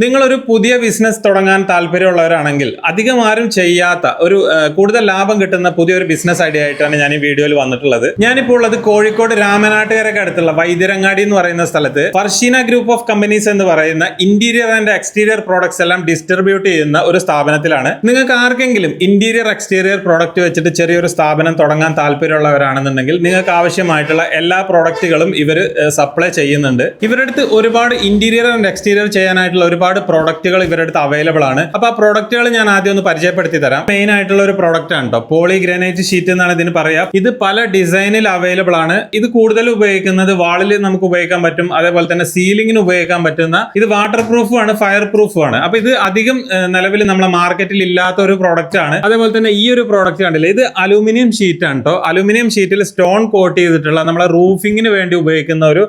നിങ്ങളൊരു പുതിയ ബിസിനസ് തുടങ്ങാൻ താല്പര്യമുള്ളവരാണെങ്കിൽ അധികം ആരും ചെയ്യാത്ത ഒരു കൂടുതൽ ലാഭം കിട്ടുന്ന പുതിയൊരു ബിസിനസ് ഐഡിയ ആയിട്ടാണ് ഞാൻ ഈ വീഡിയോയിൽ വന്നിട്ടുള്ളത്. ഞാനിപ്പോൾ ഉള്ളത് കോഴിക്കോട് രാമനാട്ടുകരക്ക് അടുത്തുള്ള വൈദ്യരങ്ങാടി എന്ന് പറയുന്ന സ്ഥലത്ത് ഫർഷീന ഗ്രൂപ്പ് ഓഫ് കമ്പനീസ് എന്ന് പറയുന്ന ഇന്റീരിയർ ആൻഡ് എക്സ്റ്റീരിയർ പ്രോഡക്ട്സ് എല്ലാം ഡിസ്ട്രിബ്യൂട്ട് ചെയ്യുന്ന ഒരു സ്ഥാപനത്തിലാണ്. നിങ്ങൾക്ക് ആർക്കെങ്കിലും ഇന്റീരിയർ എക്സ്റ്റീരിയർ പ്രോഡക്റ്റ് വെച്ചിട്ട് ചെറിയൊരു സ്ഥാപനം തുടങ്ങാൻ താല്പര്യമുള്ളവരാണെന്നുണ്ടെങ്കിൽ നിങ്ങൾക്ക് ആവശ്യമായിട്ടുള്ള എല്ലാ പ്രോഡക്റ്റുകളും ഇവർ സപ്ലൈ ചെയ്യുന്നുണ്ട്. ഇവരുടെ അടുത്ത് ഒരുപാട് ഇന്റീരിയർ ആൻഡ് എക്സ്റ്റീരിയർ ചെയ്യാനായിട്ടുള്ള ഒരുപാട് പ്രോഡക്റ്റുകൾ ഇവരുടെ അടുത്ത് അവൈലബിൾ ആണ്. അപ്പൊ ആ പ്രോഡക്റ്റുകൾ ഞാൻ ആദ്യം ഒന്ന് പരിചയപ്പെടുത്തി തരാം. മെയിൻ ആയിട്ടുള്ള ഒരു പ്രോഡക്റ്റ് ആണ് കേട്ടോ, പോളിഗ്രാനൈറ്റ് ഷീറ്റ് എന്നാണ് ഇതിന് പറയാം. ഇത് പല ഡിസൈനിൽ അവൈലബിൾ ആണ്. ഇത് കൂടുതൽ ഉപയോഗിക്കുന്നത് വാളിൽ നമുക്ക് ഉപയോഗിക്കാൻ പറ്റും, അതേപോലെ തന്നെ സീലിംഗിന് ഉപയോഗിക്കാൻ പറ്റുന്ന, ഇത് വാട്ടർ പ്രൂഫും ആണ്, ഫയർ പ്രൂഫും ആണ്. അപ്പൊ ഇത് അധികം നിലവിൽ നമ്മളെ മാർക്കറ്റിൽ ഇല്ലാത്ത ഒരു പ്രോഡക്റ്റ് ആണ്. അതേപോലെ തന്നെ ഈ ഒരു പ്രോഡക്റ്റ് കണ്ടില്ലേ, ഇത് അലൂമിനിയം ഷീറ്റ് ആണ് കേട്ടോ. അലൂമിനിയം ഷീറ്റിൽ സ്റ്റോൺ കോട്ട് ചെയ്തിട്ടുള്ള നമ്മളെ റൂഫിങ്ങിന് വേണ്ടി ഉപയോഗിക്കുന്ന ഒരു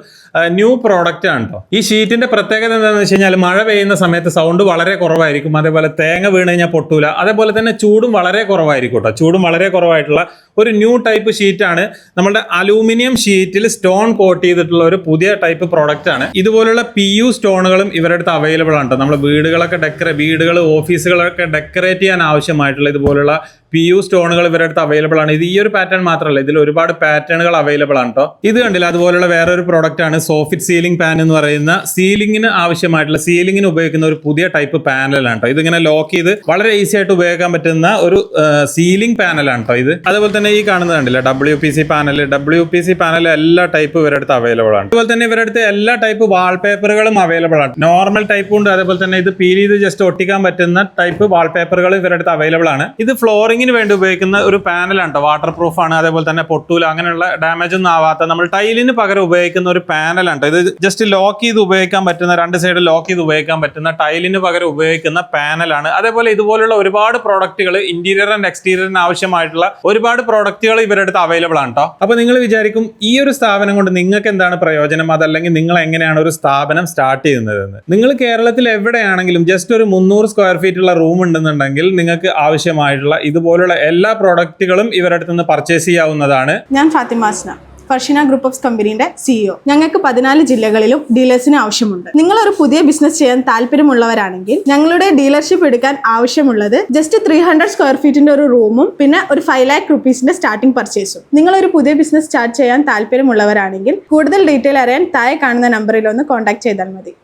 ന്യൂ പ്രോഡക്റ്റ് ആണ് കേട്ടോ. ഈ ഷീറ്റിന്റെ പ്രത്യേകത എന്താണെന്ന് വെച്ച് കഴിഞ്ഞാൽ മഴ പെയ്യുന്ന സമയത്ത് സൗണ്ട് വളരെ കുറവായിരിക്കും, അതേപോലെ തേങ്ങ വീണ് കഴിഞ്ഞാൽ പൊട്ടൂല, അതേപോലെ തന്നെ ചൂടും വളരെ കുറവായിരിക്കും കേട്ടോ. ചൂടും വളരെ കുറവായിട്ടുള്ള ഒരു ന്യൂ ടൈപ്പ് ഷീറ്റാണ്. നമ്മുടെ അലൂമിനിയം ഷീറ്റിൽ സ്റ്റോൺ കോട്ട് ചെയ്തിട്ടുള്ള ഒരു പുതിയ ടൈപ്പ് പ്രോഡക്റ്റ് ആണ്. ഇതുപോലുള്ള PU സ്റ്റോണുകളും ഇവരുടെ അടുത്ത് അവൈലബിൾ ആണ് കേട്ടോ. നമ്മുടെ വീടുകൾ ഓഫീസുകളൊക്കെ ഡെക്കറേറ്റ് ചെയ്യാൻ ആവശ്യമായിട്ടുള്ള ഇതുപോലുള്ള PU സ്റ്റോണുകൾ ഇവരുടെ അടുത്ത് അവൈലബിൾ ആണ്. ഇത് ഈ ഒരു പാറ്റേൺ മാത്രമല്ല, ഇതിൽ ഒരുപാട് പാറ്റേണുകൾ അവൈലബിൾ ആണ് കേട്ടോ. ഇത് കണ്ടില്ല, അതുപോലുള്ള വേറൊരു പ്രോഡക്റ്റ് ആണ് സോഫിറ്റ് സീലിംഗ് പാൻ എന്ന് പറയുന്ന സീലിംഗിന് ആവശ്യമായിട്ടുള്ള സീലിംഗിന് ഉപയോഗിക്കുന്ന ഒരു പുതിയ ടൈപ്പ് പാനലാണ് കേട്ടോ. ഇതിങ്ങനെ ലോക്ക് ചെയ്ത് വളരെ ഈസി ആയിട്ട് ഉപയോഗിക്കാൻ പറ്റുന്ന ഒരു സീലിംഗ് പാനലാണ് കേട്ടോ ഇത്. അതുപോലെ തന്നെ ഈ കാണുന്നത് കണ്ടില്ല, WPC പാനൽ എല്ലാ ടൈപ്പ് ഇവരുടെ അടുത്ത് അവൈലബിൾ ആണ്. അതുപോലെ തന്നെ ഇവരുടെ അടുത്ത് എല്ലാ ടൈപ്പ് വാൾപേപ്പറുകളും അവൈലബിൾ ആണ്. നോർമൽ ടൈപ്പും ഉണ്ട്, അതേപോലെ തന്നെ ഇത് പീൽ ചെയ്ത് ജസ്റ്റ് ഒട്ടിക്കാൻ പറ്റുന്ന ടൈപ്പ് വാൾപേപ്പറുകൾ ഇവരുടെ അടുത്ത് അവൈലബിൾ ആണ്. ഇത് ഫ്ലോറിംഗിന് വേണ്ടി ഉപയോഗിക്കുന്ന ഒരു പാനലാണ് കേട്ടോ. വാട്ടർ പ്രൂഫ് ആണ്, അതേപോലെ തന്നെ പൊട്ടൂല, അങ്ങനെയുള്ള ഡാമേജ് ഒന്നും ആവാത്ത നമ്മൾ ടൈലിന് പകരം ഉപയോഗിക്കുന്ന ഒരു പാനലാണ് കേട്ടോ. ഇത് ജസ്റ്റ് ലോക്ക് ചെയ്ത് ഉപയോഗിക്കാൻ പറ്റുന്ന, രണ്ട് സൈഡ് ലോക്ക് ചെയ്ത് ഉപയോഗിക്കാൻ പറ്റുന്ന, ടൈലിന് പകരം ഉപയോഗിക്കുന്ന പാനലാണ്. അതേപോലെ ഇതുപോലുള്ള ഒരുപാട് പ്രോഡക്റ്റുകൾ ഇന്റീരിയർ ആൻഡ് എക്സ്റ്റീരിയറിന് ആവശ്യമായിട്ടുള്ള ഒരുപാട് പ്രോഡക്റ്റുകൾ ഇവരുടെ അടുത്ത് അവൈലബിൾ ആണ് കേട്ടോ. അപ്പൊ നിങ്ങൾ വിചാരിക്കും ഈ ഒരു സ്ഥാപനം കൊണ്ട് നിങ്ങൾക്ക് എന്താണ് പ്രയോജനം, അതല്ലെങ്കിൽ നിങ്ങൾ എങ്ങനെയാണ് ഒരു സ്ഥാപനം സ്റ്റാർട്ട് ചെയ്യുന്നതെന്ന്. നിങ്ങൾ കേരളത്തിൽ എവിടെയാണെങ്കിലും ജസ്റ്റ് ഒരു 300 സ്ക്വയർ ഫീറ്റ് ഉള്ള റൂം ഉണ്ടെന്നുണ്ടെങ്കിൽ നിങ്ങൾക്ക് ആവശ്യമായിട്ടുള്ള ഇതുപോലുള്ള എല്ലാ പ്രോഡക്റ്റുകളും ഇവരുടെ അടുത്ത് നിന്ന് പർച്ചേസ് ചെയ്യാവുന്നതാണ്. ഞാൻ ഫാത്തിമ അസ്ന, ഫർഷീന ഗ്രൂപ്പ് ഓഫ് കമ്പനിയുടെ CEO. ഞങ്ങൾക്ക് 14 ജില്ലകളിലും ഡീലേഴ്സിന് ആവശ്യമുണ്ട്. നിങ്ങൾ ഒരു പുതിയ ബിസിനസ് ചെയ്യാൻ താല്പര്യമുള്ളവരാണെങ്കിൽ ഞങ്ങളുടെ ഡീലർഷിപ്പ് എടുക്കാൻ ആവശ്യമുള്ളത് ജസ്റ്റ് 300 സ്ക്വയർ ഫീറ്റിന്റെ ഒരു റൂമും പിന്നെ ഒരു 5 lakh rupeesന്റെ സ്റ്റാർട്ടിംഗ് പർച്ചേസും. നിങ്ങൾ ഒരു പുതിയ ബിസിനസ് സ്റ്റാർട്ട് ചെയ്യാൻ താല്പര്യമുള്ളവരാണെങ്കിൽ കൂടുതൽ ഡീറ്റെയിൽ അറിയാൻ താഴെ കാണുന്ന നമ്പറിൽ ഒന്ന് കോൺടാക്ട് ചെയ്താൽ മതി.